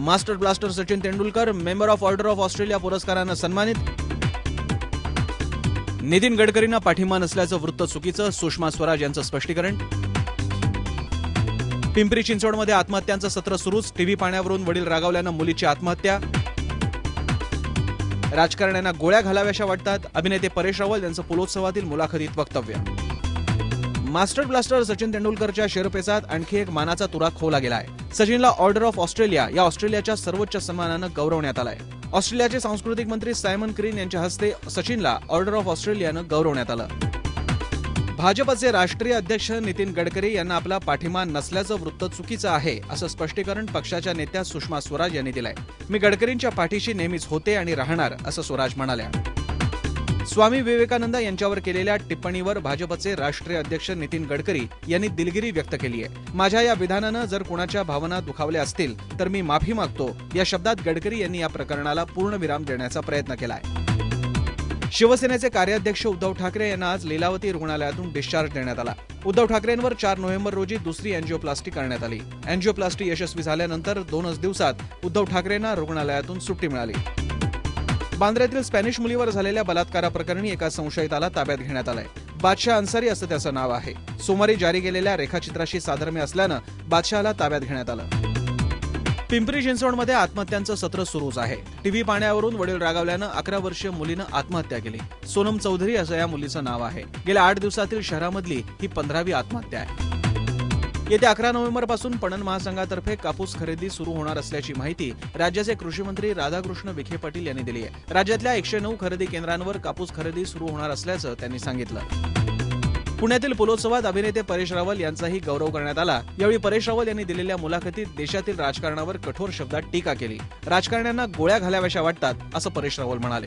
Master blaster Sachin Tendulkar member of order of Australia पुरस्कारानं सन्मानित. नितीन गडकरींना पाठिंबा नसल्याचं वृत्त चुकीचं, सुषमा स्वराज यांचं स्पष्टीकरण. पिंपरी चिंचवडमध्ये आत्महत्यांचं सत्र सुरूच, टीव्ही पाहण्यावरून वडील रागावल्यानं मुलीची आत्महत्या. राजकारण्यांना गोळ्या घालाव्याशा वाटतात, अभिनेते परेश रावल यांचं पुलोत्सवातील मुलाखतीत वक्तव्य. मास्टर ब्लास्टर सचिन तेंडुलकरच्या शेरपेचात आणखी एक मानाचा तुरा खोवला गेलाय. सचिनला ऑर्डर ऑफ ऑस्ट्रेलिया या ऑस्ट्रेलियाच्या सर्वोच्च सन्मानानं गौरवण्यात आलाय. ऑस्ट्रेलियाचे सांस्कृतिक मंत्री सायमन क्रीन यांच्या हस्ते सचिनला ऑर्डर ऑफ ऑस्ट्रेलियानं गौरवण्यात आलं. भाजपचे राष्ट्रीय अध्यक्ष नितीन गडकरी यांना आपला पाठिंबा नसल्याचं वृत्त चुकीचं आहे, असं स्पष्टीकरण पक्षाच्या नेत्या सुषमा स्वराज यांनी दिलंय. मी गडकरींच्या पाठीशी नेहमीच होते आणि राहणार, असं स्वराज म्हणाल्या. स्वामी विवेकानंद यांच्यावर केलेल्या टिप्पणीवर भाजपचे राष्ट्रीय अध्यक्ष नितीन गडकरी यांनी दिलगिरी व्यक्त केली आहे. माझ्या या विधानानं जर कुणाच्या भावना दुखावल्या असतील तर मी माफी मागतो, या शब्दात गडकरी यांनी या प्रकरणाला पूर्णविराम देण्याचा प्रयत्न केलाय. शिवसेनेचे कार्याध्यक्ष उद्धव ठाकरे यांना आज लीलावती रुग्णालयातून डिस्चार्ज देण्यात आला. उद्धव ठाकरेंवर 4 नोव्हेंबर रोजी दुसरी अँजिओप्लास्टी करण्यात आली. अँजिओप्लास्टी यशस्वी झाल्यानंतर 2च दिवसात उद्धव ठाकरेंना रुग्णालयातून सुट्टी मिळाली. बांद्र्यातील स्पॅनिश मुलीवर झालेल्या बलात्काराप्रकरणी एका संशयिताला ताब्यात घेण्यात आलंय. बादशाह अन्सारी असं त्याचं नाव आहे. सोमवारी जारी केलेल्या रेखाचित्राशी साधर्म्य असल्यानं बादशाहला ताब्यात घेण्यात आलं. पिंपरी चिंचवडमध्ये आत्महत्यांचं सत्र सुरूच आहे. टीव्ही पाहण्यावरून वडील रागावल्यानं 11 वर्षीय मुलीनं आत्महत्या केली. सोनम चौधरी असं या मुलीचं नाव आहे. गेल्या 8 दिवसातील शहरामधली ही 15वी आत्महत्या आहे. येत्या 11 नोव्हेंबरपासून पणन महासंघातर्फे कापूस खरेदी सुरू होणार असल्याची माहिती राज्याचे कृषी मंत्री राधाकृष्ण विखे पाटील यांनी दिली आहे. राज्यातल्या 109 खरेदी केंद्रांवर कापूस खरेदी सुरू होणार असल्याचं त्यांनी सांगितलं. पुण्यातील पुलोत्सवात अभिनेते परेश रावल यांचाही गौरव करण्यात आला. यावेळी परेश रावल यांनी दिलेल्या मुलाखतीत देशातील राजकारणावर कठोर शब्दात टीका केली. राजकारण्यांना गोळ्या घालाव्याशा वाटतात, असं परेश रावल म्हणाले.